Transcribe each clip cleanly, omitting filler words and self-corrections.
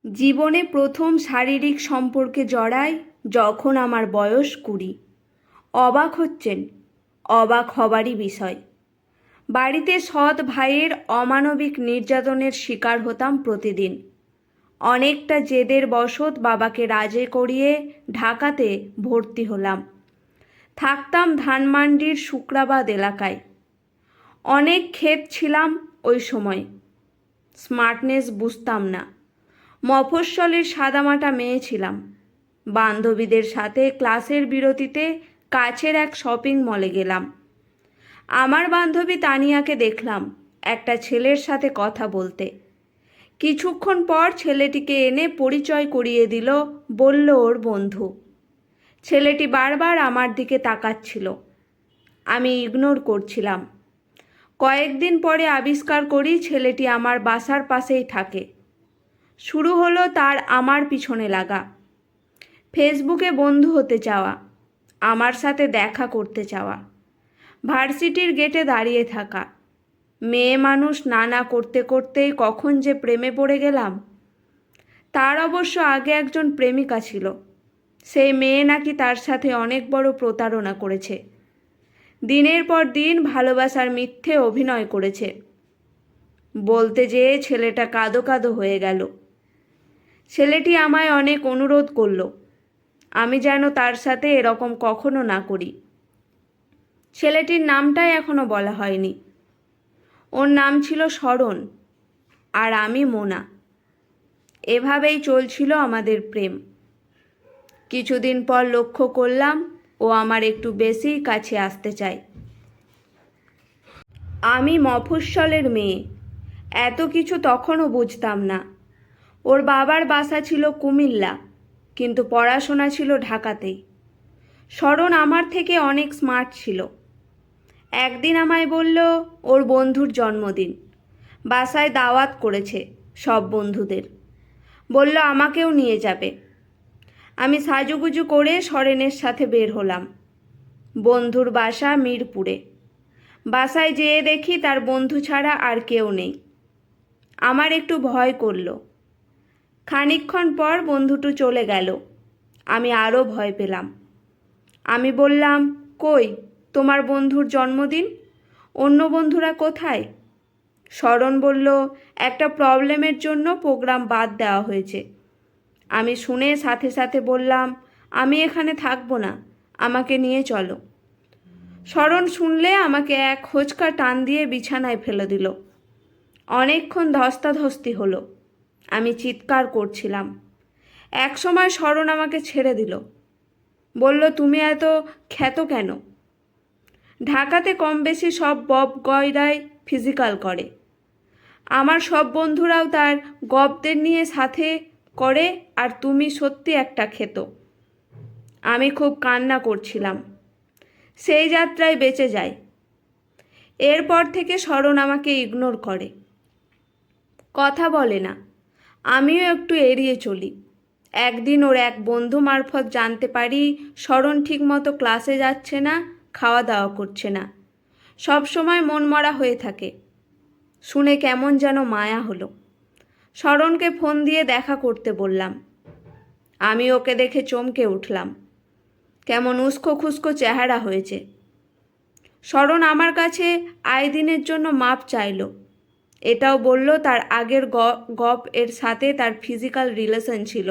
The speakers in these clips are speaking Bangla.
জীবনে প্রথম শারীরিক সম্পর্কে জড়াই যখন আমার বয়স 20। অবাক হচ্ছেন? অবাক হবারই বিষয়। বাড়িতে সৎ ভাইয়ের অমানবিক নির্যাতনের শিকার হতাম প্রতিদিন। অনেকটা জেদের বশত বাবাকে রাজি করিয়ে ঢাকাতে ভর্তি হলাম। থাকতাম ধানমান্ডির শুক্রাবাদ এলাকায়। অনেক ক্ষেত ছিলাম ওই সময়। স্মার্টনেস বুঝতাম না। মফস্বলের সাদামাটা মেয়ে ছিলাম। বান্ধবীদের সাথে ক্লাসের বিরতিতে কাছের এক শপিং মলে গেলাম। আমার বান্ধবী তানিয়াকে দেখলাম একটা ছেলের সাথে কথা বলতে। কিছুক্ষণ পর ছেলেটিকে এনে পরিচয় করিয়ে দিল, বলল ওর বন্ধু। ছেলেটি বারবার আমার দিকে তাকাচ্ছিল। আমি ইগনোর করছিলাম। কয়েকদিন পরে আবিষ্কার করি ছেলেটি আমার বাসার পাশেই থাকে। শুরু হলো তার আমার পিছনে লাগা। ফেসবুকে বন্ধু হতে চাওয়া, আমার সাথে দেখা করতে চাওয়া, ভার্সিটির গেটে দাঁড়িয়ে থাকা। মেয়ে মানুষ নানা করতে করতেই কখন যে প্রেমে পড়ে গেলাম। তার অবশ্য আগে একজন প্রেমিকা ছিল। সেই মেয়ে নাকি তার সাথে অনেক বড় প্রতারণা করেছে। দিনের পর দিন ভালোবাসার মিথ্যে অভিনয় করেছে। বলতে যেয়ে ছেলেটা কাঁদো কাঁদো হয়ে গেল। ছেলেটি আমায় অনেক অনুরোধ করল আমি যেন তার সাথে এরকম কখনো না করি। ছেলেটির নামটাই এখনো বলা হয়নি। ওর নাম ছিল শরণ, আর আমি মোনা। এভাবেই চলছিল আমাদের প্রেম। কিছুদিন পর লক্ষ্য করলাম ও আমার একটু বেশিই কাছে আসতে চায়। আমি মফস্বলের মেয়ে, এত কিছু তখনও বুঝতাম না। ওর বাবার বাসা ছিল কুমিল্লা, কিন্তু পড়াশোনা ছিল ঢাকাতেই। শরণ আমার থেকে অনেক স্মার্ট ছিল। একদিন আমায় বলল ওর বন্ধুর জন্মদিন, বাসায় দাওয়াত করেছে সব বন্ধুদের। বলল আমাকেও নিয়ে যাবে। আমি সাজুগুজু করে শরণের সাথে বের হলাম। বন্ধুর বাসা মিরপুরে। বাসায় যেয়ে দেখি তার বন্ধু ছাড়া আর কেউ নেই। আমার একটু ভয় করলো। খানিকক্ষণ পর বন্ধুটু চলে গেল। আমি আরও ভয় পেলাম। আমি বললাম, কই তোমার বন্ধুর জন্মদিন? অন্য বন্ধুরা কোথায়? শরণ বলল, একটা প্রবলেমের জন্য প্রোগ্রাম বাদ দেওয়া হয়েছে। আমি শুনে সাথে সাথে বললাম, আমি এখানে থাকবো না, আমাকে নিয়ে চলো। শরণ শুনলে আমাকে এক হোঁচকা টান দিয়ে বিছানায় ফেলে দিল। অনেকক্ষণ ধস্তাধস্তি হলো। আমি চিৎকার করছিলাম। একসময় শরণ আমাকে ছেড়ে দিল। বলল, তুমি এত খ্যাত কেন? ঢাকাতে কম বেশি সব বব গয়রাই ফিজিক্যাল করে। আমার সব বন্ধুরাও তার গবদের নিয়ে সাথে করে, আর তুমি সত্যি একটা খেত। আমি খুব কান্না করছিলাম। সেই যাত্রায় বেঁচে যাই। এরপর থেকে শরণ আমাকে ইগনোর করে, কথা বলে না। আমিও একটু এড়িয়ে চলি। একদিন ওর এক বন্ধু মারফত জানতে পারি শরণ ঠিকমতো ক্লাসে যাচ্ছে না, খাওয়া দাওয়া করছে না, সব সময় মনমরা হয়ে থাকে। শুনে কেমন যেন মায়া হলো। শরণকে ফোন দিয়ে দেখা করতে বললাম। আমি ওকে দেখে চমকে উঠলাম। কেমন উস্কো খুস্কো চেহারা হয়েছে। শরণ আমার কাছে আয় দিনের জন্য মাপ চাইল। এটাও বলল তার আগের গপ এর সাথে তার ফিজিক্যাল রিলেশন ছিল,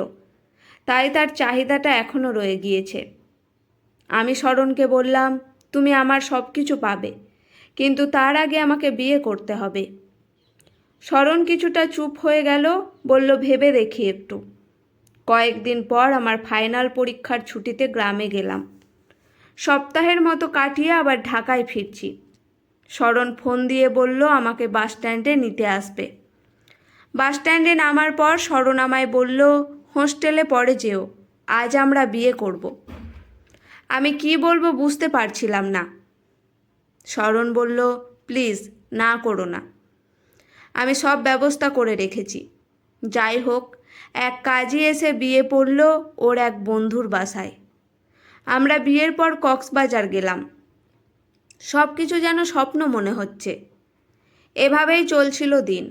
তাই তার চাহিদাটা এখনও রয়ে গিয়েছে। আমি শরণকে বললাম, তুমি আমার সব কিছু পাবে, কিন্তু তার আগে আমাকে বিয়ে করতে হবে। শরণ কিছুটা চুপ হয়ে গেল, বলল ভেবে দেখি একটু। কয়েকদিন পর আমার ফাইনাল পরীক্ষার ছুটিতে গ্রামে গেলাম। সপ্তাহের মতো কাটিয়ে আবার ঢাকায় ফিরছি। শরণ ফোন দিয়ে বলল আমাকে বাস স্ট্যান্ডে নিতে আসবে। বাস স্ট্যান্ডে নামার পর শরণ আমায় বলল, হোস্টেলে পরে যেও, আজ আমরা বিয়ে করব। আমি কি বলবো বুঝতে পারছিলাম না। শরণ বলল, প্লিজ না করো না, আমি সব ব্যবস্থা করে রেখেছি। যাই হোক, এক কাজী এসে বিয়ে পড়ল ওর এক বন্ধুর বাসায়। আমরা বিয়ের পর কক্সবাজার গেলাম। সব কিছু যেন স্বপ্ন মনে হচ্ছে। এভাবেই চলছিল দিন।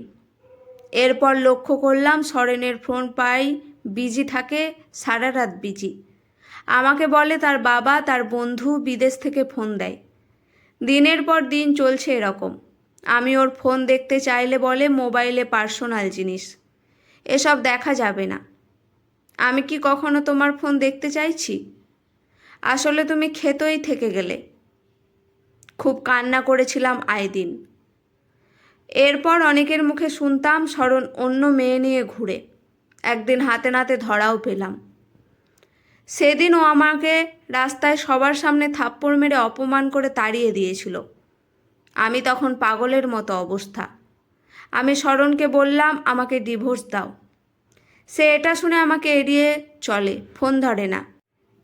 এরপর লক্ষ্য করলাম সরেনের ফোন পাই বিজি থাকে, সারা রাত বিজি। আমাকে বলে তার বাবা তার বন্ধু বিদেশ থেকে ফোন দেয়। দিনের পর দিন চলছে এরকম। আমি ওর ফোন দেখতে চাইলে বলে মোবাইলে পার্সোনাল জিনিস, এসব দেখা যাবে না। আমি কি কখনো তোমার ফোন দেখতে চাইছি? আসলে তুমি ক্ষেতই থেকে গেলে। খুব কান্না করেছিলাম দিন। এরপর অনেকের মুখে শুনতাম সরণ অন্য মেয়ে নিয়ে ঘুরে। একদিন হাতে নাতে ধরাও পেলাম। সেদিন ও আমাকে রাস্তায় সবার সামনে থাপ্পড় মেরে অপমান করে তাড়িয়ে দিয়েছিল। আমি তখন পাগলের মতো অবস্থা। আমি সরণকে বললাম আমাকে ডিভোর্স দাও। সে এটা শুনে আমাকে এড়িয়ে চলে, ফোন ধরে না।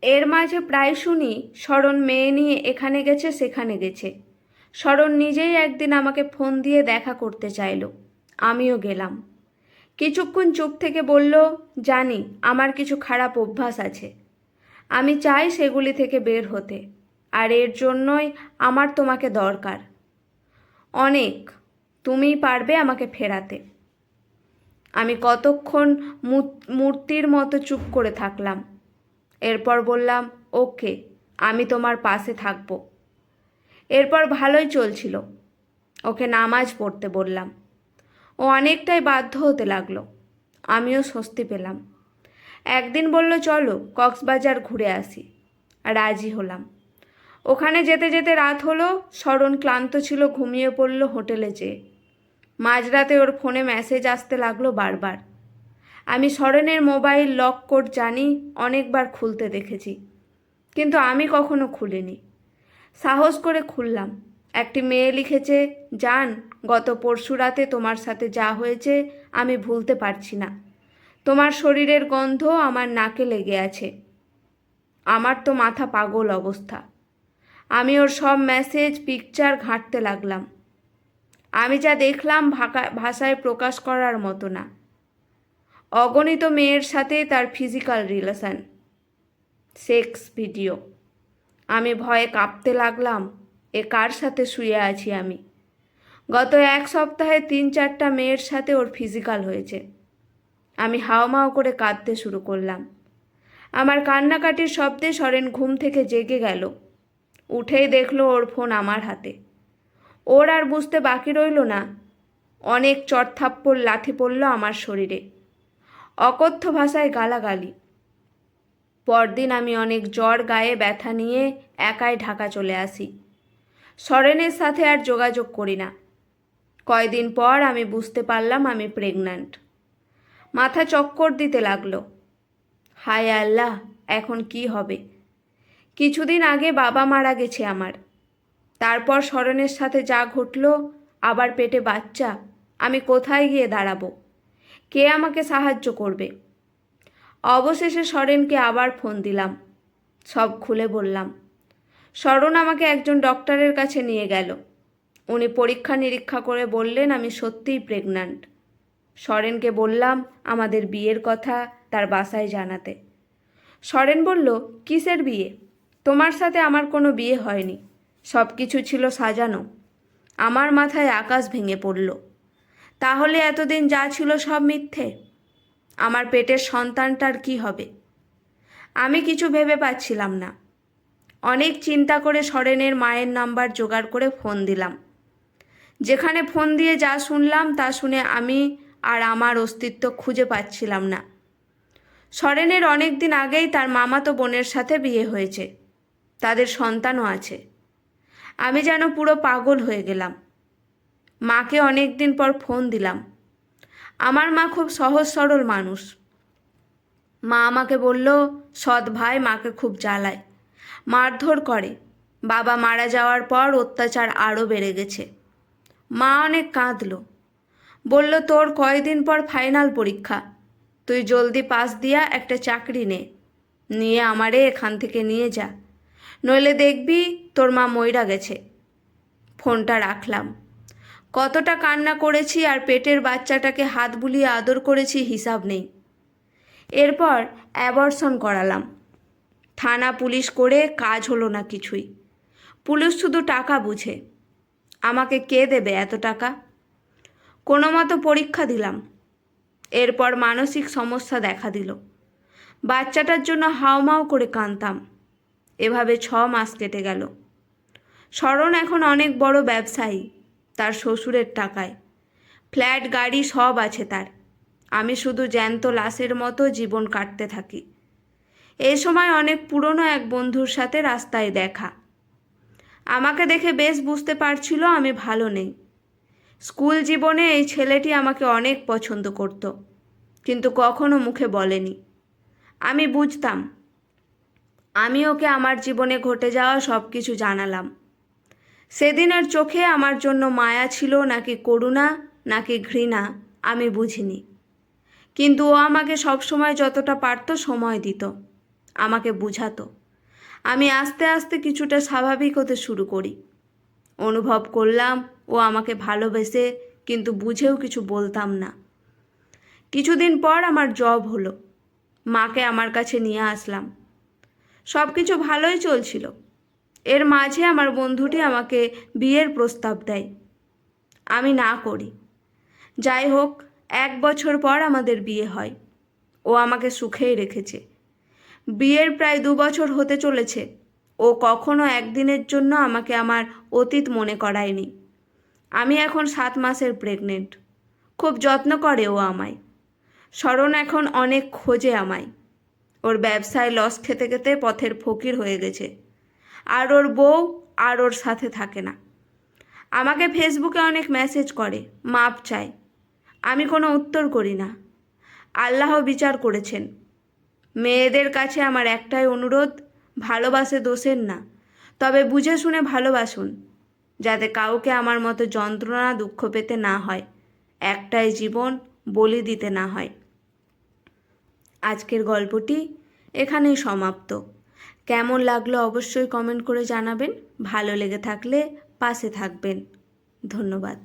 এর মাঝে প্রায় শুনি সরণ মেয়ে নিয়ে এখানে গেছে সেখানে গেছে। সরণ নিজেই একদিন আমাকে ফোন দিয়ে দেখা করতে চাইল, আমিও গেলাম। কিছুক্ষণ চুপ থেকে বলল, জানি আমার কিছু খারাপ অভ্যাস আছে, আমি চাই সেগুলি থেকে বের হতে, আর এর জন্যই আমার তোমাকে দরকার অনেক। তুমিই পারবে আমাকে ফেরাতে। আমি কতক্ষণ মূর্তির মতো চুপ করে থাকলাম। এরপর বললাম, ওকে, আমি তোমার পাশে থাকব। এরপর ভালোই চলছিল। ওকে নামাজ পড়তে বললাম। ও অনেকটাই বাধ্য হতে লাগলো। আমিও স্বস্তি পেলাম। একদিন বলল, চলো কক্সবাজার ঘুরে আসি। রাজি হলাম। ওখানে যেতে যেতে রাত হলো। সরণ ক্লান্ত ছিল, ঘুমিয়ে পড়ল হোটেলে যেয়ে। মাঝরাতে ওর ফোনে মেসেজ আসতে লাগলো বারবার। আমি সরণের মোবাইল লক কোড জানি, অনেকবার খুলতে দেখেছি, কিন্তু আমি কখনো খুলিনি। সাহস করে খুললাম। একটি মেয়ে লিখেছে, জান, গত পরশু রাতে তোমার সাথে যা হয়েছে আমি ভুলতে পারছি না। তোমার শরীরের গন্ধ আমার নাকে লেগে আছে। আমার তো মাথা পাগল অবস্থা। আমি ওর সব মেসেজ পিকচার ঘাঁটতে লাগলাম। আমি যা দেখলাম ভাষায় প্রকাশ করার মতো না। অগণিত মেয়ের সাথে তার ফিজিক্যাল রিলেশন, সেক্স ভিডিও। আমি ভয়ে কাঁপতে লাগলাম। এ কার সাথে শুয়ে আছি আমি? গত এক সপ্তাহে 3-4টা মেয়ের সাথে ওর ফিজিক্যাল হয়েছে। আমি হাওমাও করে কাঁদতে শুরু করলাম। আমার কান্নাকাটির শব্দে সরেন ঘুম থেকে জেগে গেল। উঠেই দেখলো ওর ফোন আমার হাতে। ওর আর বুঝতে বাকি রইল না, অনেক চড়থাপ্পড় লাথি পড়ল আমার শরীরে, অকথ্য ভাষায় গালাগালি। পরদিন আমি অনেক জ্বর, গায়ে ব্যথা নিয়ে একাই ঢাকা চলে আসি। সরেনের সাথে আর যোগাযোগ করি না। কয়দিন পর আমি বুঝতে পারলাম আমি প্রেগন্যান্ট। মাথা চক্কর দিতে লাগলো। হায় আল্লাহ, এখন কি হবে? কিছুদিন আগে বাবা মারা গেছে আমার। তারপর সরণের সাথে যা ঘটলো, আবার পেটে বাচ্চা। আমি কোথায় গিয়ে দাঁড়াবো? কে আমাকে সাহায্য করবে? অবশেষে সরেনকে আবার ফোন দিলাম। সব খুলে বললাম। সরণ আমাকে একজন ডক্টরের কাছে নিয়ে গেল। উনি পরীক্ষা নিরীক্ষা করে বললেন আমি সত্যিই প্রেগন্যান্ট। সরেনকে বললাম আমাদের বিয়ের কথা তার বাসায় জানাতে। সরেন বলল, কিসের বিয়ে? তোমার সাথে আমার কোনো বিয়ে হয়নি, সব কিছু ছিল সাজানো। আমার মাথায় আকাশ ভেঙে পড়ল। তাহলে এতদিন যা ছিল সব মিথ্যে? আমার পেটের সন্তানটার কি হবে? আমি কিছু ভেবে পাচ্ছিলাম না। অনেক চিন্তা করে সরেনের মায়ের নাম্বার জোগাড় করে ফোন দিলাম। যেখানে ফোন দিয়ে যা শুনলাম তা শুনে আমি আর আমার অস্তিত্ব খুঁজে পাচ্ছিলাম না। সরেনের অনেক দিন আগেই তার মামাতো বোনের সাথে বিয়ে হয়েছে, তাদের সন্তানও আছে। আমি যেন পুরো পাগল হয়ে গেলাম। মাকে অনেক দিন পর ফোন দিলাম। আমার মা খুব সহজ সরল মানুষ। মা আমাকে বলল, সৎ ভাই মাকে খুব জ্বালায়, মারধর করে। বাবা মারা যাওয়ার পর অত্যাচার আরও বেড়ে গেছে। মা অনেক কাঁদল। বলল, তোর কয়দিন পর ফাইনাল পরীক্ষা, তুই জলদি পাস দিয়া একটা চাকরি নিয়ে আমারে এখান থেকে নিয়ে যা, নইলে দেখবি তোর মা মইরা গেছে। ফোনটা রাখলাম। কতটা কান্না করেছি আর পেটের বাচ্চাটাকে হাত বুলিয়ে আদর করেছি হিসাব নেই। এরপর অ্যাবর্শন করালাম। থানা পুলিশ করে কাজ হলো না কিছুই। পুলিশ শুধু টাকা বুঝে। আমাকে কে দেবে এত টাকা? কোনো মতো পরীক্ষা দিলাম। এরপর মানসিক সমস্যা দেখা দিল। বাচ্চাটার জন্য হাউমাউ করে কাঁদতাম। এভাবে 6 মাস কেটে গেল। শরণ এখন অনেক বড় ব্যবসায়ী, তার শ্বশুরের টাকায়। ফ্ল্যাট, গাড়ি সব আছে তার। আমি শুধু জ্যান্ত লাশের মতো জীবন কাটতে থাকি। এই সময় অনেক পুরনো এক বন্ধুর সাথে রাস্তায় দেখা। আমাকে দেখে বেশ বুঝতে পারছিল আমি ভালো নেই। স্কুল জীবনে এই ছেলেটি আমাকে অনেক পছন্দ করত, কিন্তু কখনো মুখে বলেনি। আমি বুঝতাম। আমি ওকে আমার জীবনে ঘটে যাওয়া সব কিছু জানালাম। সেদিনের চোখে আমার জন্য মায়া ছিল নাকি করুণা নাকি ঘৃণা আমি বুঝিনি, কিন্তু ও আমাকে সবসময় যতটা পারত সময় দিত, আমাকে বুঝাতো। আমি আস্তে আস্তে কিছুটা স্বাভাবিক হতে শুরু করি। অনুভব করলাম ও আমাকে ভালোবেসে, কিন্তু বুঝেও কিছু বলতাম না। কিছুদিন পর আমার জব হলো। মাকে আমার কাছে নিয়ে আসলাম। সব কিছু ভালোই চলছিল। এর মাঝে আমার বন্ধুটি আমাকে বিয়ের প্রস্তাব দেয়। আমি না করি। যাই হোক, 1 বছর পর আমাদের বিয়ে হয়। ও আমাকে সুখেই রেখেছে। বিয়ের প্রায় 2 বছর হতে চলেছে। ও কখনো একদিনের জন্য আমাকে আমার অতীত মনে করায়নি। আমি এখন 7 মাসের প্রেগনেন্ট। খুব যত্ন করে ও আমায়। শরণ এখন অনেক খোঁজে আমায়। ওর ব্যবসায় লস খেতে খেতে পথের ফকির হয়ে গেছে। আর ওর বউ আর ওর সাথে থাকে না। আমাকে ফেসবুকে অনেক মেসেজ করে, মাপ চায়। আমি কোনো উত্তর করি না। আল্লাহ বিচার করেছেন। মেয়েদের কাছে আমার একটাই অনুরোধ, ভালোবাসে দোষের না, তবে বুঝে শুনে ভালোবাসুন, যাতে কাউকে আমার মতো যন্ত্রণা দুঃখ পেতে না হয়, একটাই জীবন বলি দিতে না হয়। আজকের গল্পটি এখানেই সমাপ্ত। কেমন লাগলো অবশ্যই কমেন্ট করে জানাবেন। ভালো লেগে থাকলে পাশে থাকবেন। ধন্যবাদ।